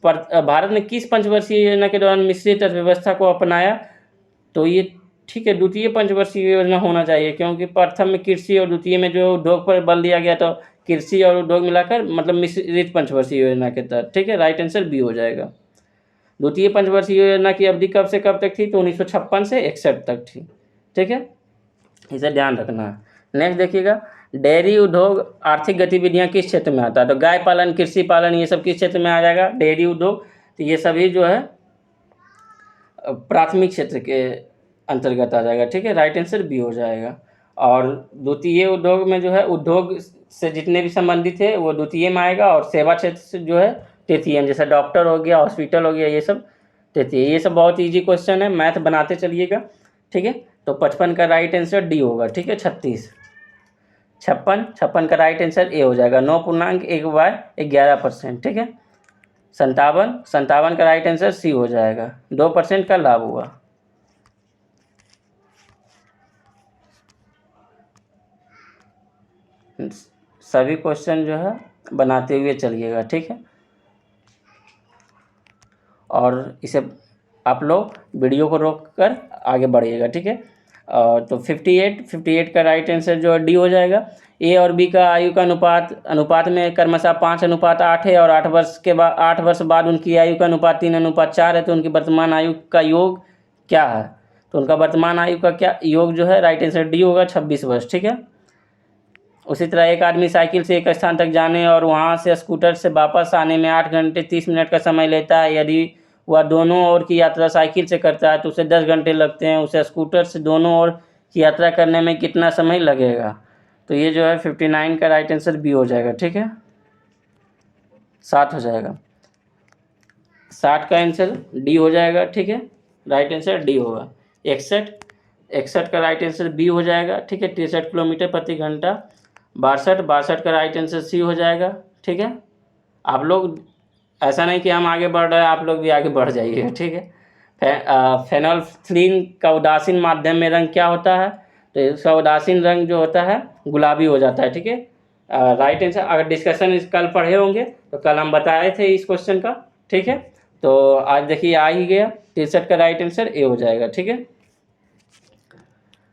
भारत ने किस पंचवर्षीय योजना के दौरान मिश्रित अर्थव्यवस्था को अपनाया? तो ये ठीक है, द्वितीय पंचवर्षीय योजना होना चाहिए, क्योंकि प्रथम में कृषि और द्वितीय में जो उद्योग पर बल दिया गया, तो कृषि और उद्योग मिलाकर मतलब मिश्रित पंचवर्षीय योजना के तहत, ठीक है। राइट आंसर बी हो जाएगा। द्वितीय पंचवर्षीय योजना की अवधि कब से कब तक थी? तो 1956 से 61 तक थी, ठीक है। इसे ध्यान रखना है। नेक्स्ट देखिएगा, डेयरी उद्योग आर्थिक गतिविधियां किस क्षेत्र में आता है? तो गाय पालन, कृषि पालन, ये सब किस क्षेत्र में आ जाएगा? डेयरी उद्योग। तो ये सभी जो है प्राथमिक क्षेत्र के अंतर्गत आ जाएगा, ठीक है। राइट आंसर बी हो जाएगा। और द्वितीय उद्योग में जो है उद्योग से जितने भी संबंधित है वो द्वितीय में आएगा, और सेवा क्षेत्र से जो है तृतीय में, जैसे डॉक्टर हो गया, हॉस्पिटल हो गया, ये सब तृतीय। ये सब बहुत ईजी क्वेश्चन है, मैथ बनाते चलिएगा, ठीक है। तो 55 का राइट आंसर डी होगा, ठीक है। 56 का राइट आंसर ए हो जाएगा। 9.1/11%, ठीक है। 57 का राइट आंसर सी हो जाएगा। 2% का लाभ हुआ। सभी क्वेश्चन जो है बनाते हुए चलिएगा, ठीक है। और इसे आप लोग वीडियो को रोक कर आगे बढ़िएगा, ठीक है। तो 58 का राइट आंसर जो डी हो जाएगा। ए और बी का आयु का अनुपात में क्रमशः 5:8 है, और 8 वर्ष बाद उनकी आयु का अनुपात 3:4 है। तो उनकी वर्तमान आयु का योग क्या है? तो उनका वर्तमान आयु का क्या योग जो है, राइट आंसर डी होगा, 26 वर्ष, ठीक है। उसी तरह एक आदमी साइकिल से एक स्थान तक जाने और वहाँ से स्कूटर से वापस आने में 8 घंटे 30 मिनट का समय लेता है। यदि वह दोनों ओर की यात्रा साइकिल से करता है तो उसे 10 घंटे लगते हैं। उसे स्कूटर से दोनों ओर की यात्रा करने में कितना समय लगेगा। तो ये जो है 59 का राइट आंसर बी हो जाएगा। ठीक है, 7 हो जाएगा। 60 का आंसर डी हो जाएगा। ठीक है, राइट आंसर डी होगा। 61 का राइट आंसर बी हो जाएगा। ठीक है, 63 किलोमीटर प्रति घंटा। 62 का राइट आंसर सी हो जाएगा। ठीक है, आप लोग ऐसा नहीं कि हम आगे बढ़ रहे हैं, आप लोग भी आगे बढ़ जाइए। ठीक है, फेनोल्फथलीन का उदासीन माध्यम में रंग क्या होता है। तो इसका उदासीन रंग जो होता है गुलाबी हो जाता है। ठीक है, राइट आंसर। अगर डिस्कशन इस कल पढ़े होंगे तो कल हम बताए थे इस क्वेश्चन का। ठीक है, तो आज देखिए आ ही गया। 63 का राइट आंसर ए हो जाएगा। ठीक है,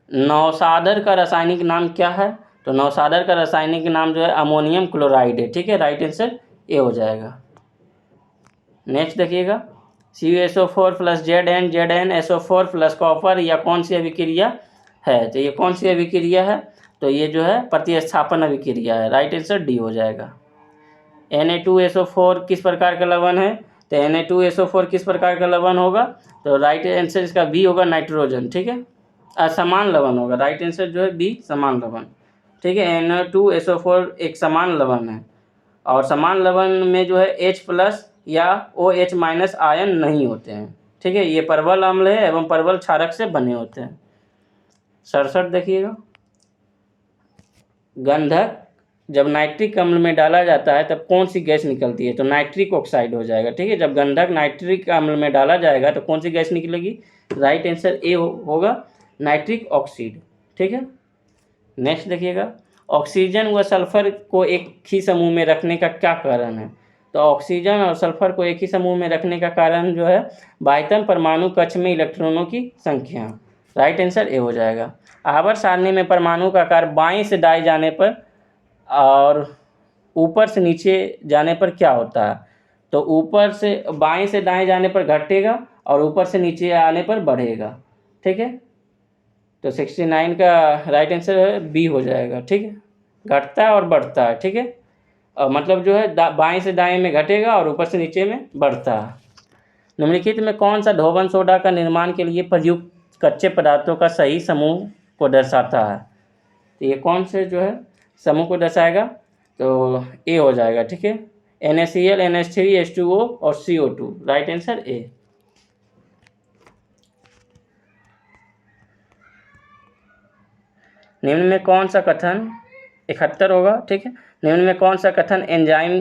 नौसादर का रासायनिक नाम क्या है। तो नौसादर का रासायनिक नाम जो है अमोनियम क्लोराइड है। ठीक है, राइट आंसर ए हो जाएगा। नेक्स्ट देखिएगा, CuSO4 plus ZnSO4 plus copper या कौन सी अभिक्रिया है। तो ये कौन सी अभिक्रिया है। तो ये जो है प्रतिस्थापन अभिक्रिया है। राइट आंसर डी हो जाएगा। Na2SO4 किस प्रकार का लवण है। तो Na2SO4 किस प्रकार का लवण होगा। तो राइट आंसर इसका बी होगा, नाइट्रोजन। ठीक है, समान लवण होगा। राइट आंसर जो है बी, समान लवण। ठीक है, Na2SO4 एक समान लवण है और समान लवण में जो है H+ या OH- आयन नहीं होते हैं। ठीक है, ये परवल अम्ल है एवं परवल क्षारक से बने होते हैं। 67 देखिएगा, गंधक जब नाइट्रिक अम्ल में डाला जाता है तब कौन सी गैस निकलती है। तो नाइट्रिक ऑक्साइड हो जाएगा। ठीक है, जब गंधक नाइट्रिक अम्ल में डाला जाएगा तो कौन सी गैस निकलेगी। राइट आंसर ए होगा, नाइट्रिक ऑक्साइड। ठीक है, नेक्स्ट देखिएगा, ऑक्सीजन व सल्फर को एक ही समूह में रखने का क्या कारण है। तो ऑक्सीजन और सल्फर को एक ही समूह में रखने का कारण जो है बाह्यतम परमाणु कक्ष में इलेक्ट्रॉनों की संख्या। राइट आंसर ए हो जाएगा। आवर्त सारणी में परमाणु का आकार बाएं से दाएं जाने पर और ऊपर से नीचे जाने पर क्या होता है। तो ऊपर से बाएं से दाएं जाने पर घटेगा और ऊपर से नीचे आने पर बढ़ेगा। ठीक है, तो 69 का राइट आंसर है बी हो जाएगा। ठीक है, घटता है और बढ़ता है। ठीक है, मतलब जो है बाएं से दाएं में घटेगा और ऊपर से नीचे में बढ़ता है। निम्नलिखित में कौन सा धोवन सोडा का निर्माण के लिए प्रयुक्त कच्चे पदार्थों का सही समूह को दर्शाता है। तो ये कौन से जो है समूह को दर्शाएगा। तो ए हो जाएगा। ठीक है, NaCl NH3 H2O और CO2। Right answer A. निम्न में कौन सा कथन 71 होगा। ठीक है, निम्न में कौन सा कथन एंजाइम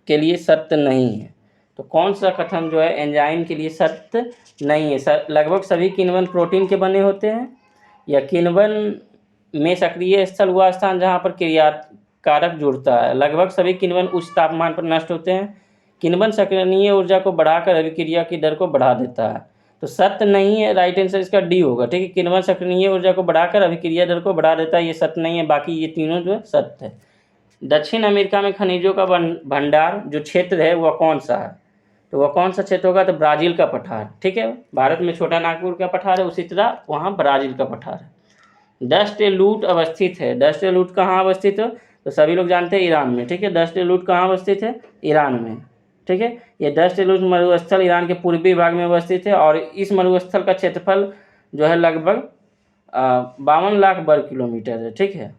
के लिए सत्य नहीं है। तो कौन सा कथन जो है एंजाइम के लिए सत्य नहीं है। लगभग सभी किण्वन प्रोटीन के बने होते हैं या किण्वन में सक्रिय स्थल हुआ स्थान जहाँ पर क्रिया कारक जुड़ता है। लगभग सभी किण्वन उच्च तापमान पर नष्ट होते हैं। किण्वन सक्रिय ऊर्जा को बढ़ाकर अभिक्रिया की दर को बढ़ा देता है। तो सत्य नहीं है, राइट आंसर इसका डी होगा। ठीक है, किण्वन सक्रिय ऊर्जा को बढ़ाकर अभिक्रिया दर को बढ़ा देता है, ये सत्य नहीं है। बाकी ये तीनों जो है सत्य है। दक्षिण अमेरिका में खनिजों का भंडार जो क्षेत्र है वह कौन सा है। तो वह कौन सा क्षेत्र होगा। तो ब्राज़ील का पठार। ठीक है, भारत में छोटा नागपुर का पठार है, उसी तरह वहाँ ब्राज़ील का पठार है। डस्ट लूट अवस्थित है। डस्ट लूट कहाँ अवस्थित है। तो सभी लोग जानते हैं ईरान में। ठीक है, डस्ट लूट कहाँ अवस्थित है, ईरान में। ठीक है, ये डस्ट लूट मरुस्थल ईरान के पूर्वी भाग में अवस्थित है और इस मरुस्थल का क्षेत्रफल जो है लगभग 52 लाख वर्ग किलोमीटर है। ठीक है,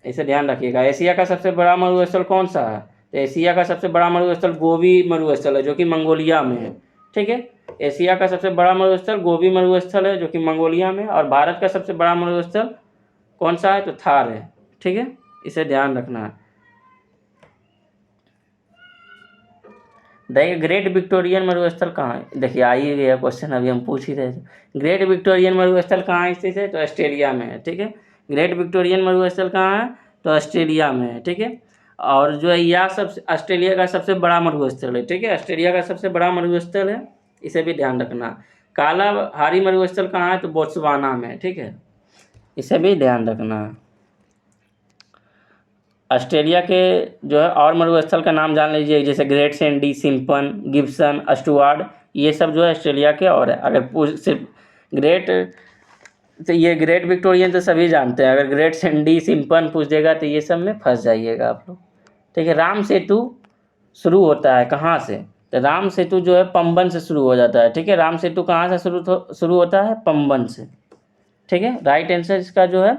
इसे ध्यान रखिएगा। एशिया का सबसे बड़ा मरुस्थल कौन सा है। तो एशिया का सबसे बड़ा मरुस्थल गोबी मरुस्थल है जो कि मंगोलिया में है। ठीक है, एशिया का सबसे बड़ा मरुस्थल गोबी मरुस्थल है जो कि मंगोलिया में। और भारत का सबसे बड़ा मरुस्थल कौन सा है। तो थार है। ठीक है, इसे ध्यान रखना है। देखिए, ग्रेट विक्टोरियन मरुस्थल कहाँ है। देखिए आ ही गया क्वेश्चन, अभी हम पूछ ही रहे थे। ग्रेट विक्टोरियन मरुस्थल कहाँ स्थित है। तो ऑस्ट्रेलिया में है। ठीक है, ग्रेट विक्टोरियन मरुस्थल कहाँ है। तो ऑस्ट्रेलिया में है। ठीक है, और जो है यह सब ऑस्ट्रेलिया का सबसे बड़ा मरुस्थल है। ठीक है, ऑस्ट्रेलिया का सबसे बड़ा मरुस्थल है, इसे भी ध्यान रखना। काला हारी मरुस्थल कहाँ है। तो बोत्सवाना में। ठीक है, इसे भी ध्यान रखना है। ऑस्ट्रेलिया के जो है और मरुस्थल का नाम जान लीजिए, जैसे ग्रेट सैंडी, सिम्पन, गिब्सन, स्टुअर्ट, ये सब जो है ऑस्ट्रेलिया के और है। अगर सिर्फ ग्रेट, तो ये ग्रेट विक्टोरियन तो सभी जानते हैं। अगर ग्रेट सैंडी, सिम्पन पूछ देगा तो ये सब में फंस जाइएगा आप लोग। ठीक है, राम सेतु शुरू होता है कहाँ से। तो राम सेतु जो है पंबन से शुरू हो जाता है। ठीक है, राम सेतु कहाँ से शुरू होता है। पंबन से। ठीक है, राइट आंसर इसका जो है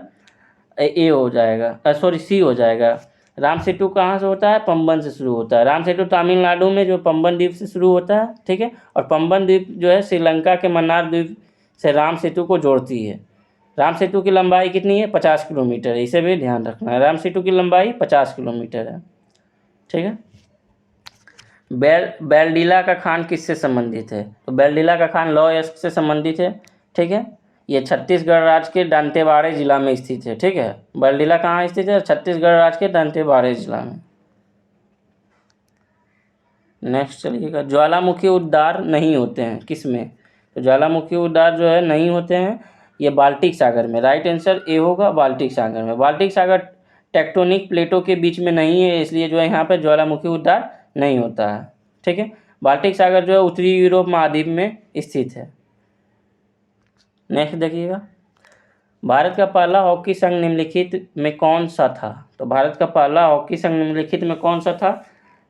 ए हो जाएगा, सॉरी सी हो जाएगा। राम सेतु कहाँ से होता है? पंबन से शुरू होता है। राम सेतु तमिलनाडु में जो पंबन द्वीप से शुरू होता है, ठीक है, और पंबन द्वीप जो है श्रीलंका के मन्नार द्वीप से राम सेतु को जोड़ती है। राम सेतु की लंबाई कितनी है? 50 किलोमीटर है, इसे भी ध्यान रखना है। राम सेतु की लंबाई 50 किलोमीटर है, ठीक है। बेलडीला का खान किससे संबंधित है? तो बेलडीला का खान लौह अयस्क से संबंधित है, ठीक है। ये छत्तीसगढ़ राज्य के दंतेवाड़े जिला में स्थित है, ठीक है। बेलडीला कहाँ स्थित है? छत्तीसगढ़ राज्य के दंतेवाड़े जिला में। नेक्स्ट चलिएगा, ज्वालामुखी उद्गार नहीं होते हैं किस में? तो ज्वालामुखी उद्गार जो है नहीं होते हैं ये बाल्टिक सागर में। राइट आंसर ए होगा, बाल्टिक सागर में। बाल्टिक सागर टेक्टोनिक प्लेटों के बीच में नहीं है, इसलिए जो है यहाँ पर ज्वालामुखी उद्गार नहीं होता है, ठीक है। बाल्टिक सागर जो है उत्तरी यूरोप महाद्वीप में स्थित है। नेक्स्ट देखिएगा, भारत का पहला हॉकी संघ निम्नलिखित में कौन सा था? तो भारत का पहला हॉकी संघ निम्नलिखित में कौन सा था?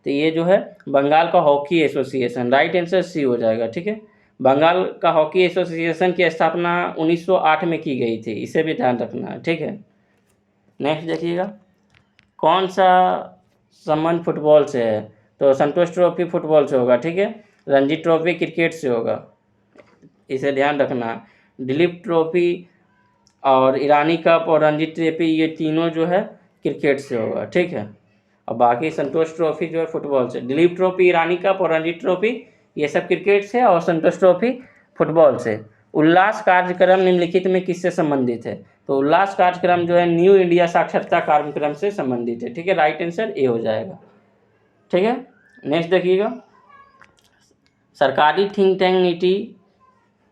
तो ये जो है बंगाल का hockey association. Right answer C हो जाएगा, ठीक है। बंगाल का हॉकी एसोसिएशन की स्थापना 1908 में की गई थी, इसे भी ध्यान रखना है, ठीक है। नेक्स्ट देखिएगा, कौन सा संबंध फुटबॉल से है? तो संतोष ट्रॉफी फुटबॉल से होगा, ठीक है। रणजी ट्रॉफी क्रिकेट से होगा, इसे ध्यान रखना है। दिलीप ट्रॉफी और ईरानी कप और रणजी ट्रॉफी ये तीनों जो है क्रिकेट से होगा, ठीक है। और बाकी संतोष ट्रॉफी जो है फुटबॉल से। दिलीप ट्रॉफी, ईरानी कप और रणजी ट्रॉफी ये सब क्रिकेट से, और संतोष ट्रॉफी फुटबॉल से। उल्लास कार्यक्रम निम्नलिखित में किससे संबंधित है? तो उल्लास कार्यक्रम जो है न्यू इंडिया साक्षरता कार्यक्रम से संबंधित है, ठीक है। राइट आंसर ए हो जाएगा, ठीक है। नेक्स्ट देखिएगा, सरकारी थिंक टैंक नीति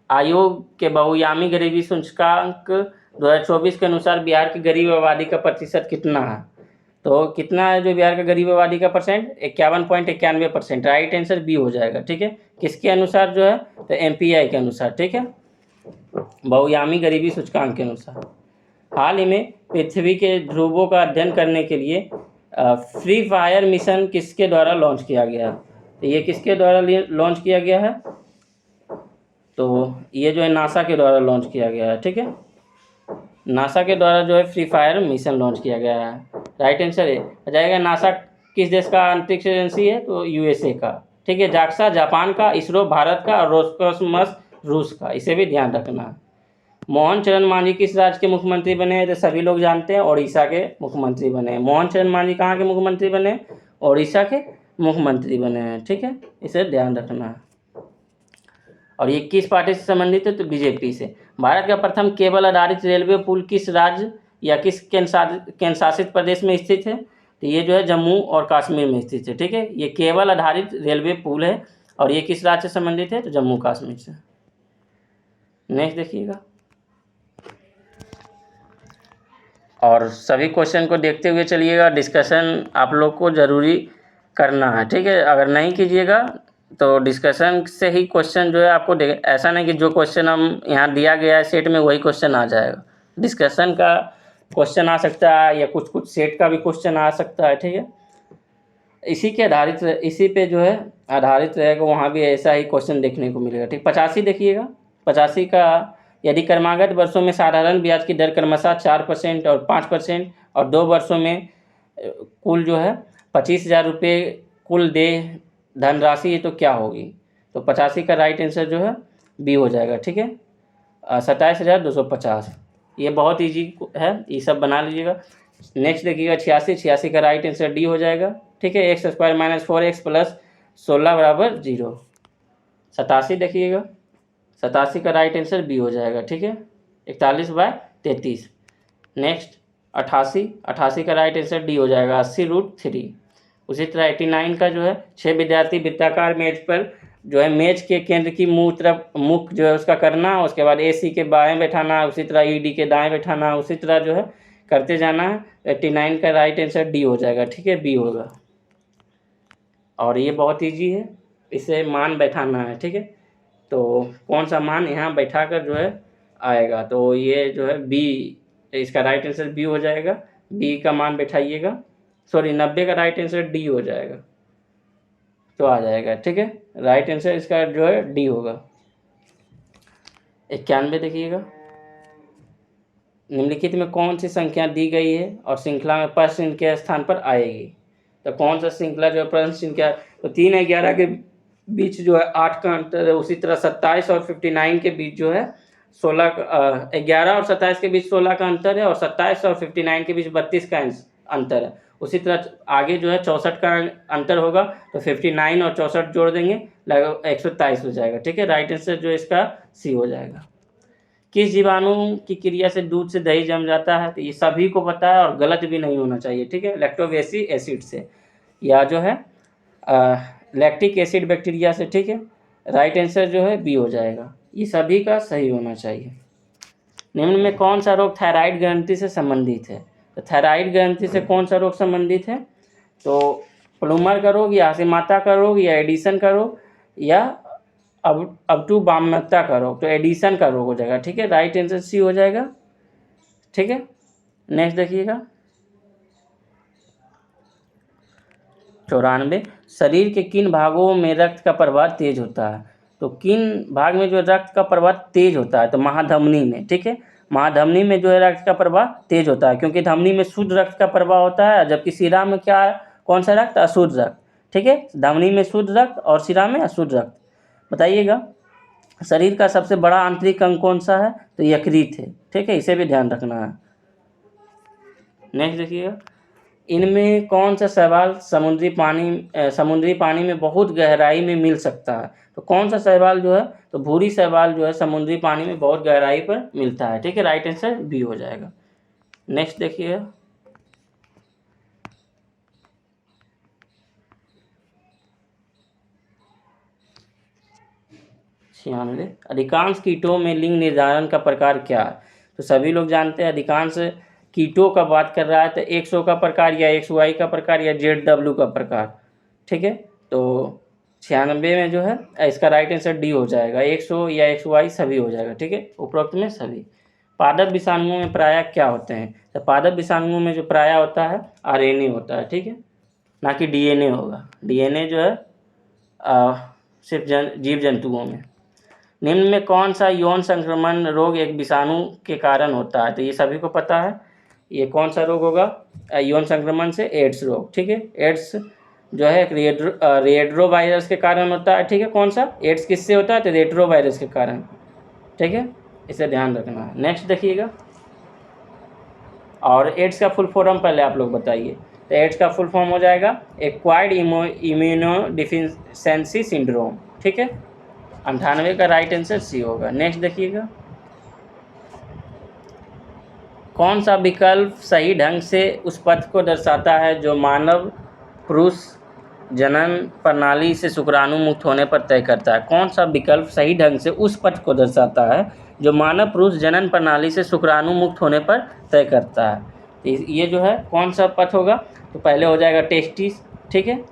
आयोग के बहुआयामी गरीबी सूचकांक 2024 के अनुसार बिहार की गरीब आबादी का प्रतिशत कितना है? तो कितना है जो बिहार का गरीब आबादी का परसेंट? 51.91%। राइट आंसर बी हो जाएगा, ठीक है। किसके अनुसार जो है? तो MPI के अनुसार, ठीक है, बहुआयामी गरीबी सूचकांक के अनुसार। हाल ही में पृथ्वी के ध्रुवों का अध्ययन करने के लिए फ्री फायर मिशन किसके द्वारा लॉन्च किया गया? तो ये किसके द्वारा लॉन्च किया गया है? तो ये जो है नासा के द्वारा लॉन्च किया गया है, ठीक है। नासा के द्वारा जो है फ्री फायर मिशन लॉन्च किया गया है। राइट आंसर आ जाएगा। नासा किस देश का अंतरिक्ष एजेंसी है? तो USA का, ठीक है। जाक्सा जापान का, इसरो भारत का और रोस्कोसमस रूस का, इसे भी ध्यान रखना। मोहन चरण मांझी किस राज्य के मुख्यमंत्री बने हैं? तो सभी लोग जानते हैं ओडिशा के मुख्यमंत्री बने हैं। मोहन चरण मांझी कहाँ के मुख्यमंत्री बने? ओडिशा के मुख्यमंत्री बने हैं, ठीक है, इसे ध्यान रखना है। और ये किस पार्टी से संबंधित है? तो BJP से। भारत का प्रथम केबल आधारित रेलवे पुल किस राज्य या किस केंद्र शासित प्रदेश में स्थित है? तो ये जो है जम्मू और कश्मीर में स्थित है, ठीक है। ये केबल आधारित रेलवे पुल है और ये किस राज्य से संबंधित है? तो जम्मू कश्मीर से। नेक्स्ट देखिएगा, और सभी क्वेश्चन को देखते हुए चलिएगा। डिस्कशन आप लोग को ज़रूरी करना है, ठीक है। अगर नहीं कीजिएगा तो डिस्कशन से ही क्वेश्चन जो है आपको ऐसा नहीं कि जो क्वेश्चन हम यहाँ दिया गया है सेट में वही क्वेश्चन आ जाएगा। डिस्कशन का क्वेश्चन आ सकता है या कुछ कुछ सेट का भी क्वेश्चन आ सकता है, ठीक है। इसी के आधारित, इसी पे जो है आधारित रहेगा, वहाँ भी ऐसा ही क्वेश्चन देखने को मिलेगा, ठीक। 85 देखिएगा, 85 का, यदि क्रमागत वर्षों में साधारण ब्याज की दर क्रमशः 4% और 5% और 2 वर्षों में कुल जो है 25,000 रुपये कुल दे धनराशि है तो क्या होगी? तो 85 का राइट आंसर जो है बी हो जाएगा, ठीक है। 27,250, ये बहुत ईजी है, ये सब बना लीजिएगा। नेक्स्ट देखिएगा 86 का राइट आंसर डी हो जाएगा, ठीक है। x² - 4x + 16 = 0। 87 देखिएगा, 87 का राइट आंसर बी हो जाएगा, ठीक है। 41/33। नेक्स्ट 88 का राइट आंसर डी हो जाएगा, 80√3। उसी तरह 89 का जो है 6 विद्यार्थी वृत्ताकार मेज पर जो है मेज के केंद्र की मुख जो है उसका करना, उसके बाद AC के बाएं बैठाना, उसी तरह ED के दाएं बैठाना, उसी तरह जो है करते जाना है। 89 का राइट आंसर डी हो जाएगा, ठीक है, बी होगा। और ये बहुत ईजी है, इसे मान बैठाना है, ठीक है। तो कौन सा मान यहाँ बैठा कर जो है आएगा? तो ये जो है बी, इसका राइट आंसर बी हो जाएगा। बी का मान बैठाइएगा, सॉरी 90 का राइट आंसर डी हो जाएगा, तो आ जाएगा, ठीक है। राइट आंसर इसका जो है डी होगा। 91 देखिएगा, निम्नलिखित में कौन सी संख्या दी गई है और श्रृंखला में प्रश्न के स्थान पर आएगी। तो कौन सा श्रृंखला जो है प्रश्न संख्या, तो 3 और 11 के बीच जो है 8 का अंतर है। उसी तरह 27 और 59 के बीच जो है 11 और 27 के बीच 16 का अंतर है और 27 और 59 के बीच 32 का अंतर है। उसी तरह आगे जो है 64 का अंतर होगा, तो 59 और 64 जोड़ देंगे, लगभग 127 हो जाएगा। ठीक है, राइट आंसर जो इसका सी हो जाएगा। किस जीवाणु की क्रिया से दूध से दही जम जाता है, तो ये सभी को पता है और गलत भी नहीं होना चाहिए। ठीक है, लैक्टोबेसिक एसिड से, या जो है लैक्टिक एसिड बैक्टीरिया से। ठीक है, राइट आंसर जो है बी हो जाएगा, ये सभी का सही होना चाहिए। निम्न में कौन सा रोग थायराइड ग्रंथि से संबंधित है। तो थायराइड ग्रंथि से कौन सा रोग संबंधित है, तो प्लूमर का रोग, या हाशिमाता का रोग, या एडिसन का रोग, या अब्टूबाम्यता का रोग। तो एडिसन का रोग हो जाएगा। ठीक है, राइट आंसर सी हो जाएगा। ठीक है, नेक्स्ट देखिएगा 94, शरीर के किन भागों में रक्त का प्रवाह तेज होता है। तो किन भाग में जो रक्त का प्रवाह तेज होता है, तो महाधमनी में। ठीक है, महाधमनी में जो है रक्त का प्रवाह तेज होता है, क्योंकि धमनी में शुद्ध रक्त का प्रवाह होता है, जबकि शिरा में क्या है, कौन सा रक्त, अशुद्ध रक्त। ठीक है, धमनी में शुद्ध रक्त और शिरा में अशुद्ध रक्त। बताइएगा शरीर का सबसे बड़ा आंतरिक अंग कौन सा है, तो यकृत है। ठीक है, इसे भी ध्यान रखना है। नेक्स्ट देखिएगा, इनमें कौन सा शैवाल समुद्री पानी में बहुत गहराई में मिल सकता है। तो कौन सा शैवाल जो है, तो भूरी शैवाल जो है समुद्री पानी में बहुत गहराई पर मिलता है। ठीक है, राइट आंसर बी हो जाएगा। नेक्स्ट देखिए 96, अधिकांश कीटों में लिंग निर्धारण का प्रकार क्या है। तो सभी लोग जानते हैं अधिकांश कीटों का बात कर रहा है, तो XO का प्रकार, या XY का प्रकार, या ZW का प्रकार। ठीक है, तो 96 में जो है इसका राइट आंसर डी हो जाएगा, XO या XY सभी हो जाएगा। ठीक है, उपरोक्त में सभी। पादप विषाणुओं में प्रायः क्या होते हैं, तो पादप विषाणुओं में जो प्रायः होता है RNA होता है। ठीक है, ना कि DNA होगा। DNA जो है सिर्फ जीव जंतुओं में। निम्न में कौन सा यौन संक्रमण रोग एक विषाणु के कारण होता है, तो ये सभी को पता है। ये कौन सा रोग होगा यौन संक्रमण से, एड्स रोग। ठीक है, एड्स जो है रेट्रो वायरस के कारण होता है। ठीक है, कौन सा एड्स किससे होता है, तो रेट्रो वायरस के कारण। ठीक है, इसे ध्यान रखना है। नेक्स्ट देखिएगा, और एड्स का फुल फॉर्म पहले आप लोग बताइए। तो एड्स का फुल फॉर्म हो जाएगा एक्वायर्ड इम्यूनो डिफिशिएंसी सिंड्रोम। ठीक है, 98 का राइट आंसर सी होगा। नेक्स्ट देखिएगा, कौन सा विकल्प सही ढंग से उस पथ को दर्शाता है जो मानव पुरुष जनन प्रणाली से शुक्राणु मुक्त होने पर तय करता है। कौन सा विकल्प सही ढंग से उस पथ को दर्शाता है जो मानव पुरुष जनन प्रणाली से शुक्राणु मुक्त होने पर तय करता है। ये जो है कौन सा पथ होगा, तो पहले हो जाएगा टेस्टिस। ठीक है,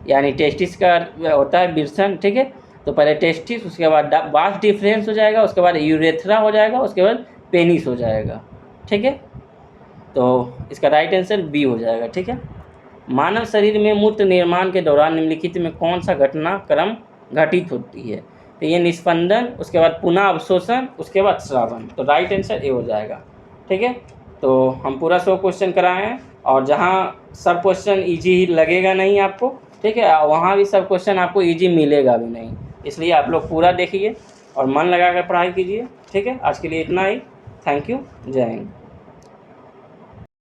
यानी टेस्टिस का होता है विरसन। ठीक है, तो पहले टेस्टिस, उसके बाद वास डिफरेंस हो जाएगा, उसके बाद यूरेथ्रा हो जाएगा, उसके बाद पेनिस हो जाएगा। ठीक है, तो इसका राइट आंसर बी हो जाएगा। ठीक है, मानव शरीर में मूत्र निर्माण के दौरान निम्नलिखित में कौन सा घटनाक्रम घटित होती है, तो ये निस्पंदन, उसके बाद पुनः अवशोषण, उसके बाद श्रावण। तो राइट आंसर ए हो जाएगा। ठीक है, तो हम पूरा 100 क्वेश्चन कराए हैं, और जहाँ सब क्वेश्चन ईजी लगेगा नहीं आपको, ठीक है, वहाँ भी सब क्वेश्चन आपको ईजी मिलेगा भी नहीं। इसलिए आप लोग पूरा देखिए और मन लगा कर पढ़ाई कीजिए। ठीक है, आज के लिए इतना ही। थैंक यू, जय हिंद।